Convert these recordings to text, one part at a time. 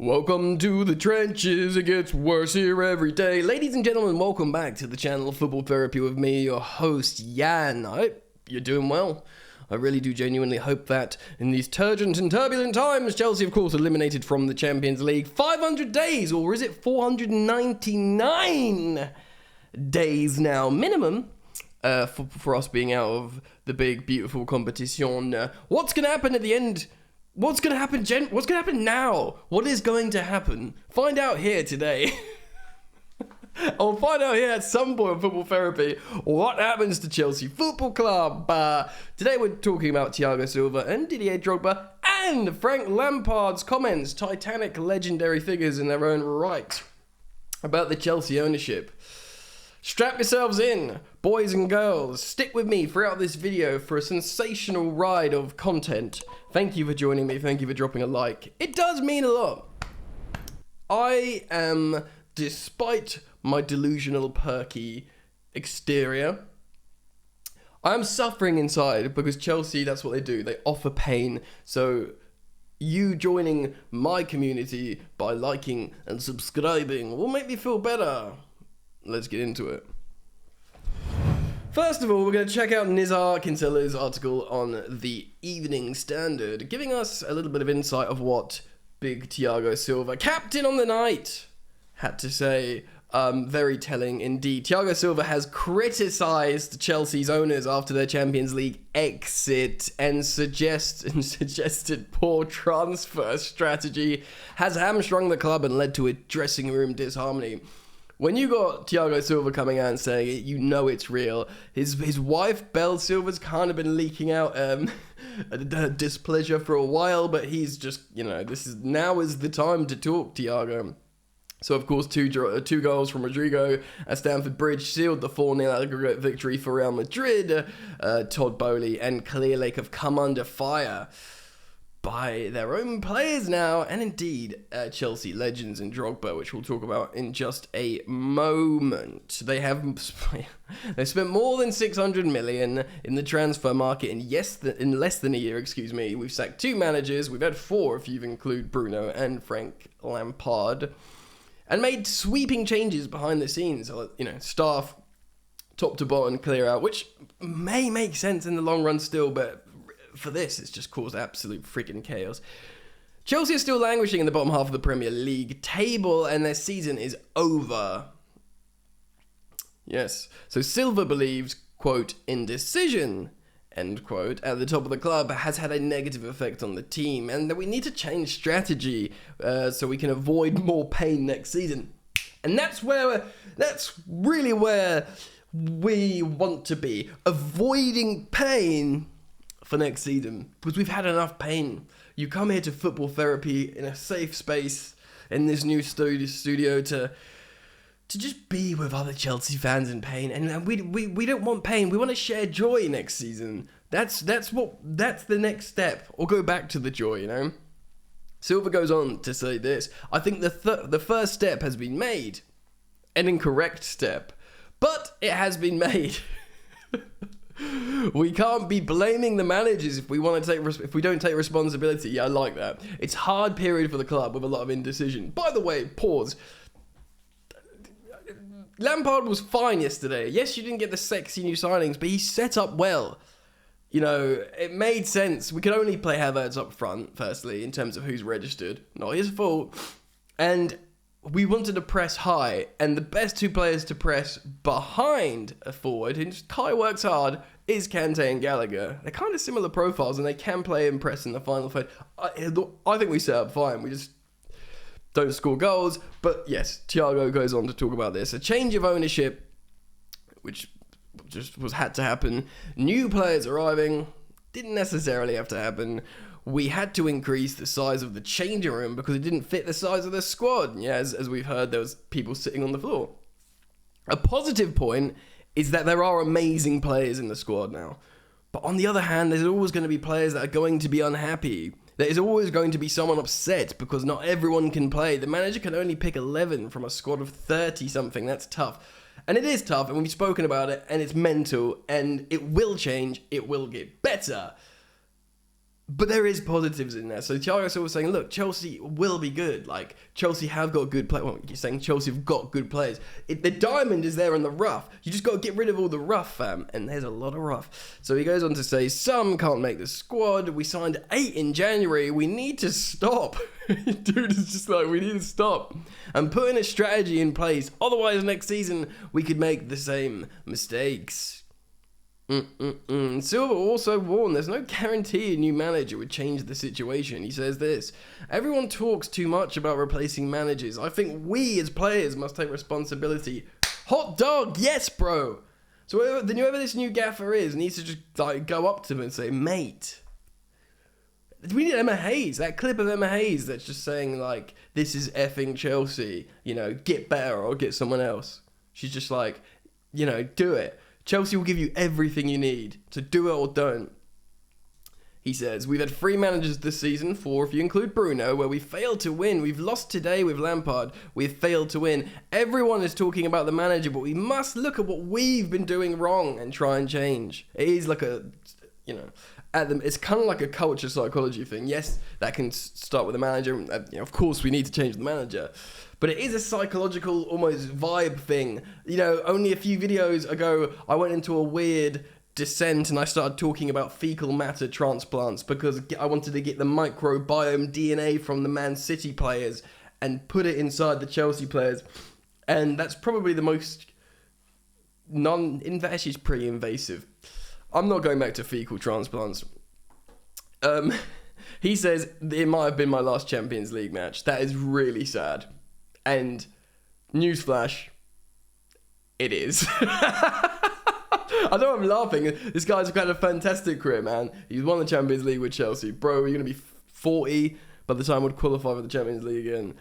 Welcome to the trenches, it gets worse here every day. Ladies and gentlemen, welcome back to the channel Football Therapy with me, your host, Jan. I hope you're doing well. I really do genuinely hope that in these turgent and turbulent times, Chelsea, of course, eliminated from the Champions League. 500 days, or is it 499 days now, minimum, for us being out of the big, beautiful competition. What's going to happen at the end? What's going to happen, What's going to happen now? What is going to happen? Find out here today. I'll find out here at some point in Football Therapy what happens to Chelsea Football Club. Today we're talking about Thiago Silva and Didier Drogba and Frank Lampard's comments, titanic legendary figures in their own right, about the Chelsea ownership. Strap yourselves in, boys and girls. Stick with me throughout this video for a sensational ride of content. Thank you for joining me. Thank you for dropping a like. It does mean a lot. I am, despite my delusional, perky exterior, I'm suffering inside because Chelsea, that's what they do. They offer pain. So you joining my community by liking and subscribing will make me feel better. Let's get into it. First of all, we're going to check out Nizar Kintella's article on the Evening Standard, giving us a little bit of insight of what big Thiago Silva, captain on the night, had to say. Very telling indeed. Thiago Silva has criticised Chelsea's owners after their Champions League exit and suggested poor transfer strategy has hamstrung the club and led to a dressing room disharmony. When you got Thiago Silva coming out and saying it, you know it's real. His wife, Belle Silva's kind of been leaking out displeasure for a while, but he's just, now is the time to talk, Thiago. So, of course, two goals from Rodrigo at Stamford Bridge sealed the 4-0 aggregate victory for Real Madrid. Todd Boehly and Clear Lake have come under fire by their own players now, and indeed Chelsea legends in Drogba, which we'll talk about in just a moment. They spent more than 600 million in the transfer market in less than a year. We've sacked 2 managers. We've had 4 if you include Bruno and Frank Lampard, and made sweeping changes behind the scenes. Staff top to bottom clear out, which may make sense in the long run still, but for this, it's just caused absolute freaking chaos. Chelsea are still languishing in the bottom half of the Premier League table, and their season is over. Yes. So Silva believes, quote, indecision, end quote, at the top of the club has had a negative effect on the team, and that we need to change strategy so we can avoid more pain next season. And that's really where we want to be, avoiding pain for next season, because we've had enough pain. You come here to Football Therapy in a safe space in this new studio to just be with other Chelsea fans in pain, and we don't want pain. We want to share joy next season. That's the next step, or go back to the joy. Silva goes on to say this: I think the first step has been made, an incorrect step, but it has been made. We can't be blaming the managers if we don't take responsibility. Yeah, I like that. It's hard period for the club with a lot of indecision. By the way, pause. Lampard was fine yesterday. Yes, you didn't get the sexy new signings, but he set up well. It made sense. We could only play Havertz up front, firstly, in terms of who's registered. Not his fault. And we wanted to press high, and the best 2 players to press behind a forward, and Kai works hard, is Kante and Gallagher. They're kind of similar profiles, and they can play and press in the final third. I think we set up fine. We just don't score goals. But yes, Thiago goes on to talk about this. A change of ownership, which just had to happen. New players arriving, didn't necessarily have to happen. We had to increase the size of the changing room because it didn't fit the size of the squad. Yeah, as we've heard, there was people sitting on the floor. A positive point is that there are amazing players in the squad now. But on the other hand, there's always going to be players that are going to be unhappy. There is always going to be someone upset because not everyone can play. The manager can only pick 11 from a squad of 30-something. That's tough. And it is tough, and we've spoken about it, and it's mental, and it will change. It will get better. But there is positives in there. So Thiago Silva was saying, look, Chelsea will be good. Like, Chelsea have got good players. Well, you're saying Chelsea have got good players. The diamond is there in the rough. You just got to get rid of all the rough, fam. And there's a lot of rough. So he goes on to say, some can't make the squad. We signed 8 in January. We need to stop. Dude is just like, we need to stop. And putting a strategy in place. Otherwise, next season, we could make the same mistakes. Silva also warned there's no guarantee a new manager would change the situation. He says this: everyone talks too much about replacing managers. I think we as players must take responsibility. Hot dog, yes, bro. So whoever this new gaffer is needs to just like go up to him and say, mate. We need Emma Hayes, that clip of Emma Hayes that's just saying like, this is effing Chelsea, you know, get better or get someone else. She's just like, you know, do it. Chelsea will give you everything you need, so do it or don't. He says, we've had 3 managers this season, 4 if you include Bruno, where we failed to win. We've lost today with Lampard. We've failed to win. Everyone is talking about the manager, but we must look at what we've been doing wrong and try and change. It is like a, you know, it's kind of like a culture psychology thing. Yes, that can start with the manager. You know, of course, we need to change the manager. But it is a psychological, almost vibe thing. You know, only a few videos ago, I went into a weird descent and I started talking about fecal matter transplants because I wanted to get the microbiome DNA from the Man City players and put it inside the Chelsea players. And that's probably the most actually, it's pretty invasive. I'm not going back to fecal transplants. He says, it might have been my last Champions League match. That is really sad. And newsflash, it is. I know I'm laughing. This guy's had a fantastic career, man. He's won the Champions League with Chelsea. Bro, you're going to be 40 by the time we'd qualify for the Champions League. And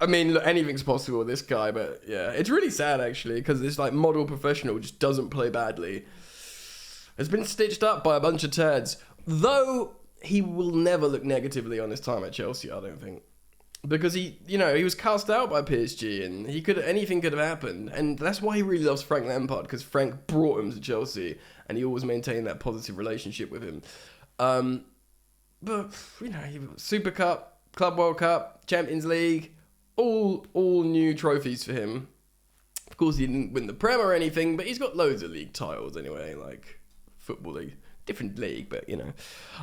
I mean, look, anything's possible with this guy. But yeah, it's really sad, actually, because this like model professional just doesn't play badly. Has been stitched up by a bunch of turds. Though he will never look negatively on his time at Chelsea, I don't think. Because he was cast out by PSG and anything could have happened. And that's why he really loves Frank Lampard, because Frank brought him to Chelsea and he always maintained that positive relationship with him. But, you know, Super Cup, Club World Cup, Champions League, all new trophies for him. Of course, he didn't win the Prem or anything, but he's got loads of league titles anyway, like Football League. Different league, but you know.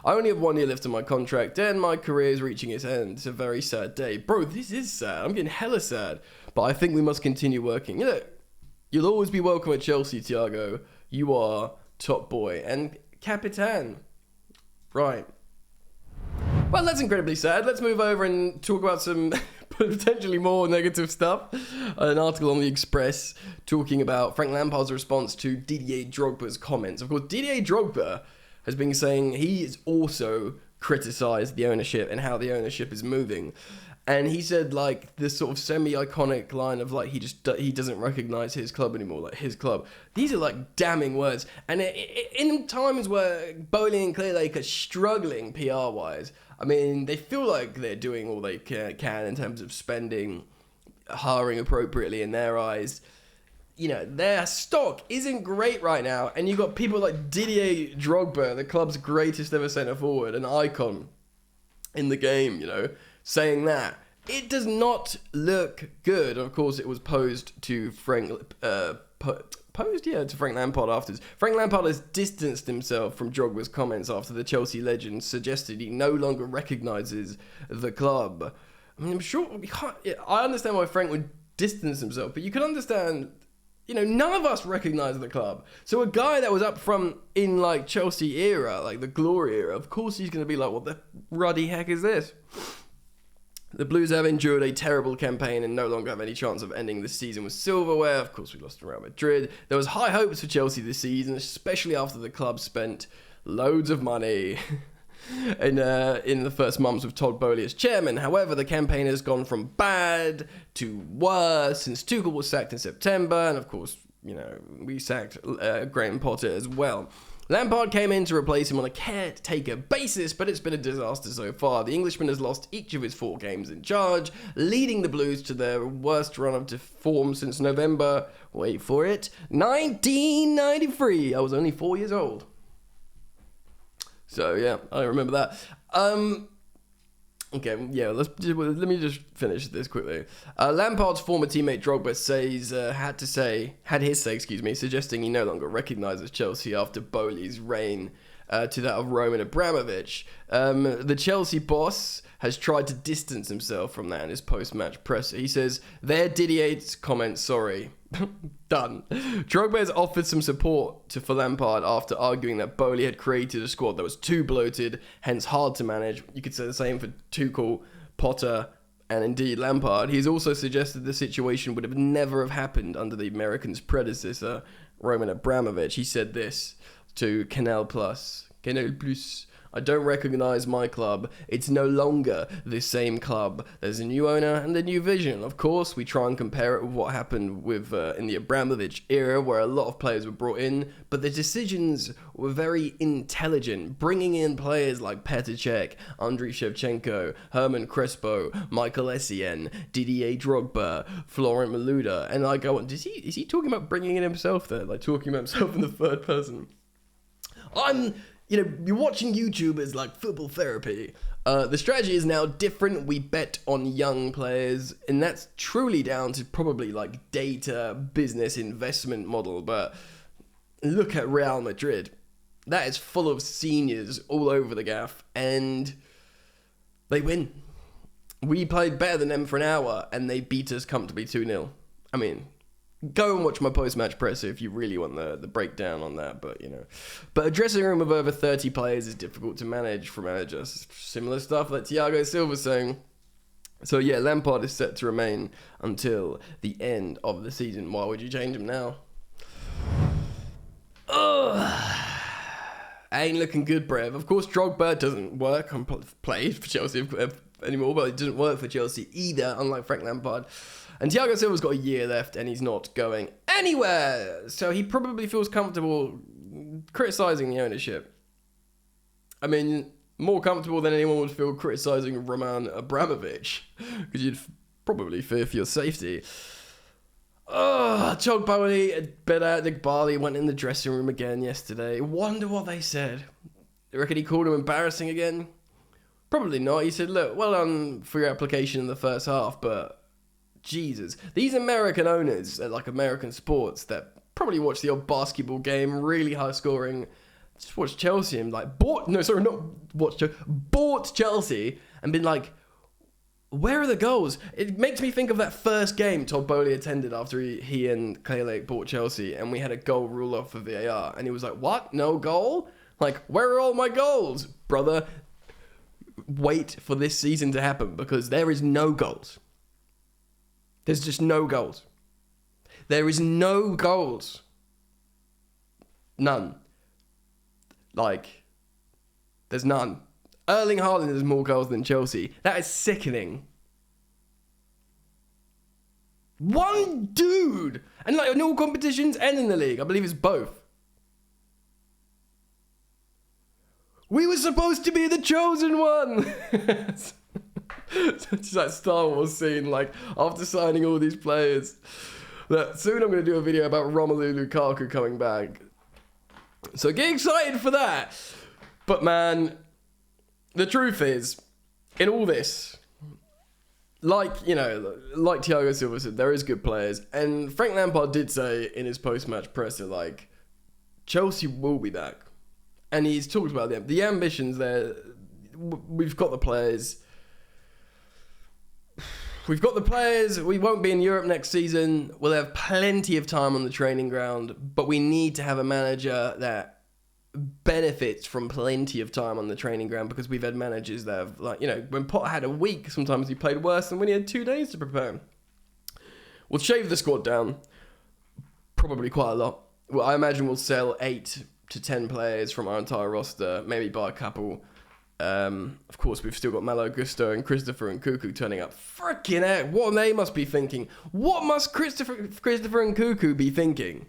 I only have 1 year left on my contract and my career is reaching its end. It's a very sad day. Bro, this is sad. I'm getting hella sad. But I think we must continue working. You know, you'll always be welcome at Chelsea, Thiago. You are top boy and Capitan. Right. Well, that's incredibly sad. Let's move over and talk about some potentially more negative stuff. An article on the Express talking about Frank Lampard's response to Didier Drogba's comments. Of course, Didier Drogba has been saying he has also criticised the ownership and how the ownership is moving. And he said, like, this sort of semi-iconic line of, like, he doesn't recognise his club anymore, like, his club. These are, like, damning words. And in times where Boehly and Clearlake are struggling PR-wise, I mean, they feel like they're doing all they can in terms of spending, hiring appropriately in their eyes. You know, their stock isn't great right now. And you've got people like Didier Drogba, the club's greatest ever centre-forward, an icon in the game, you know, saying that. It does not look good. Of course, it was posed to Frank Lampard afterwards. Frank Lampard has distanced himself from Drogba's comments after the Chelsea legend suggested he no longer recognises the club. I mean, I'm sure I understand why Frank would distance himself, but you can understand, you know, none of us recognise the club. So a guy that was up front in like Chelsea era, like the glory era, of course he's going to be like, what the ruddy heck is this? The Blues have endured a terrible campaign and no longer have any chance of ending the season with silverware. Of course, we lost to Real Madrid. There was high hopes for Chelsea this season, especially after the club spent loads of money in the first months with Todd Boehly as chairman. However, the campaign has gone from bad to worse since Tuchel was sacked in September. And of course, you know, we sacked Graham Potter as well. Lampard came in to replace him on a caretaker basis, but it's been a disaster so far. The Englishman has lost each of his 4 games in charge, leading the Blues to their worst run of form since November, wait for it, 1993. I was only 4 years old. So yeah, I remember that. Okay, yeah, let me just finish this quickly. Lampard's former teammate Drogba had his say, suggesting he no longer recognises Chelsea after Boehly's reign to that of Roman Abramovich. The Chelsea boss has tried to distance himself from that in his post-match presser. He says, "There, Didier's comment, sorry." Done. Drogba has offered some support for Lampard after arguing that Boehly had created a squad that was too bloated, hence hard to manage. You could say the same for Tuchel, Potter, and indeed Lampard. He's also suggested the situation would have never have happened under the American's predecessor, Roman Abramovich. He said this to Canal Plus. "I don't recognise my club. It's no longer the same club. There's a new owner and a new vision. Of course, we try and compare it with what happened with in the Abramovich era, where a lot of players were brought in, but the decisions were very intelligent, bringing in players like Petr Cech, Andriy Shevchenko, Herman Crespo, Michael Essien, Didier Drogba, Florent Malouda." And I go on, is he talking about bringing in himself there? Like talking about himself in the third person? You're watching YouTubers like Football Therapy. The strategy is now different. We bet on young players, and that's truly down to probably like data business investment model. But look at Real Madrid. That is full of seniors all over the gaff, and they win. We played better than them for an hour, and they beat us comfortably 2-0. I mean, go and watch my post-match presser if you really want the breakdown on that, but a dressing room of over 30 players is difficult to manage for managers. Similar stuff that Thiago Silva saying. So yeah, Lampard is set to remain until the end of the season. Why would you change him now? Ain't looking good, Brev. Of course, Drogba doesn't work on play for Chelsea anymore, but it doesn't work for Chelsea either, unlike Frank Lampard. And Thiago Silva's got a year left, and he's not going anywhere. So he probably feels comfortable criticising the ownership. I mean, more comfortable than anyone would feel criticising Roman Abramovich, because you'd probably fear for your safety. Todd Boehly, Nick Barley went in the dressing room again yesterday. Wonder what they said. You reckon he called him embarrassing again? Probably not. He said, "Look, well done for your application in the first half, but Jesus, these American owners at like American sports that probably watch the old basketball game, really high scoring, just watch Chelsea and like bought Chelsea and been like, where are the goals?" It makes me think of that first game Todd Boehly attended after he and Clay Lake bought Chelsea, and we had a goal rule off for VAR, and he was like, "What? No goal? Like, where are all my goals, brother? Wait for this season to happen, because there is no goals. There's just no goals. There is no goals. None. Like, there's none. Erling Haaland has more goals than Chelsea. That is sickening. One dude! And like in all competitions and in the league. I believe it's both. We were supposed to be the chosen one! It's like Star Wars scene, like, after signing all these players. Look, soon I'm going to do a video about Romelu Lukaku coming back. So get excited for that. But man, the truth is, in all this, like Thiago Silva said, there is good players. And Frank Lampard did say in his post-match presser, like, Chelsea will be back. And he's talked about the ambitions there. We've got the players. We won't be in Europe next season. We'll have plenty of time on the training ground, but we need to have a manager that benefits from plenty of time on the training ground, because we've had managers that have, like, when Potter had a week, sometimes he played worse than when he had 2 days to prepare. We'll shave the squad down, probably quite a lot. Well, I imagine we'll sell 8 to 10 players from our entire roster, maybe buy a couple. Of course, we've still got Malo Gusto and Christopher and Cuckoo turning up. Freaking heck, what they must be thinking. What must Christopher and Cuckoo be thinking?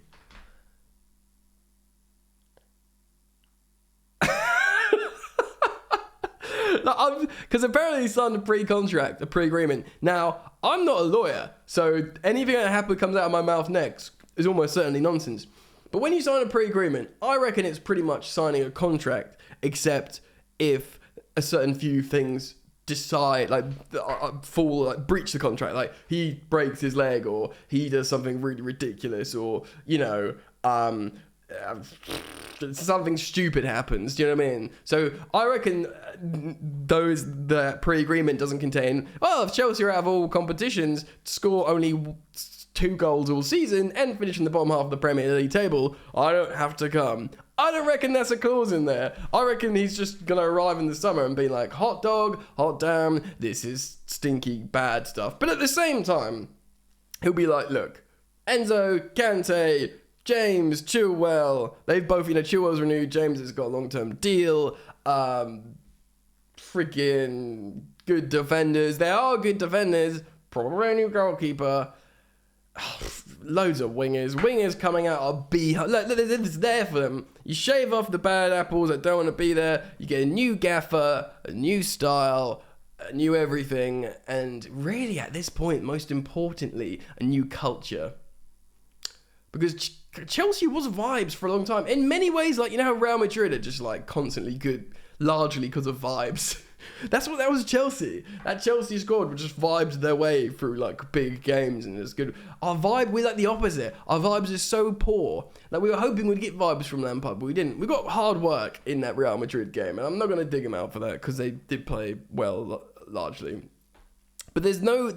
Because apparently he signed a pre-contract, a pre-agreement. Now, I'm not a lawyer, so anything that happens comes out of my mouth next is almost certainly nonsense. But when you sign a pre-agreement, I reckon it's pretty much signing a contract. except if a certain few things decide, like, fall, like, breach the contract. Like, he breaks his leg, or he does something really ridiculous, or, you know, something stupid happens. Do you know what I mean? So I reckon the pre-agreement doesn't contain, well, if Chelsea are out of all competitions, score only 2 goals all season and finish in the bottom half of the Premier League table, I don't have to come. I don't reckon that's a clause in there. I reckon he's just gonna arrive in the summer and be like, hot dog, hot damn, this is stinky bad stuff. But at the same time, he'll be like, look, Enzo, Kante, James, Chilwell, they've both, you know, Chilwell's renewed, James has got a long-term deal, freaking good defenders. They are good defenders, probably a new goalkeeper, loads of wingers coming out of it's there for them. You shave off the bad apples that don't want to be there, you get a new gaffer, a new style, a new everything, and really at this point, most importantly, a new culture. Because Chelsea was vibes for a long time. In many ways, like, you know how Real Madrid are just, like, constantly good, largely because of vibes. That was Chelsea. That Chelsea squad just vibed their way through, like, big games, and it's good. Our vibe, we're like the opposite. Our vibes are so poor. Like, we were hoping we'd get vibes from Lampard, but we didn't. We got hard work in that Real Madrid game, and I'm not going to dig them out for that, because they did play well, largely. But there's no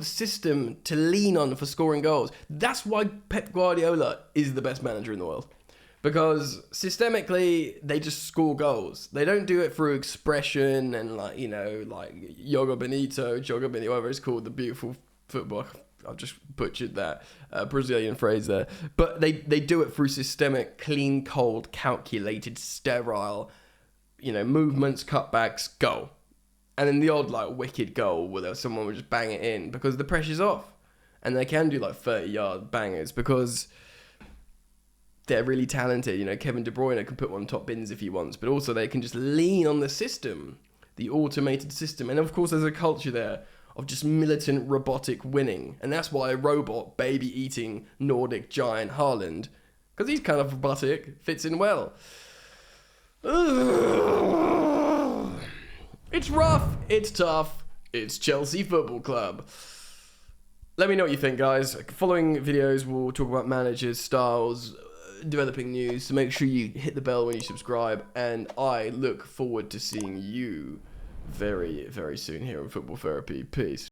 system to lean on for scoring goals. That's why Pep Guardiola is the best manager in the world. Because systemically, they just score goals. They don't do it through expression and, like, you know, like Joga Benito, whatever it's called, the beautiful football. I've just butchered that Brazilian phrase there. But they do it through systemic, clean, cold, calculated, sterile, you know, movements, cutbacks, goal. And then the odd, like, wicked goal where someone would just bang it in because the pressure's off. And they can do, like, 30-yard bangers because they're really talented. You know, Kevin De Bruyne can put one top bins if he wants, but also they can just lean on the system, the automated system. And, of course, there's a culture there of just militant, robotic winning. And that's why a robot, baby-eating, Nordic giant Haaland, because he's kind of robotic, fits in well. It's rough, it's tough, it's Chelsea Football Club. Let me know what you think, guys. Following videos, we'll talk about managers, styles, developing news, so make sure you hit the bell when you subscribe, and I look forward to seeing you very, very soon here on Football Therapy. Peace.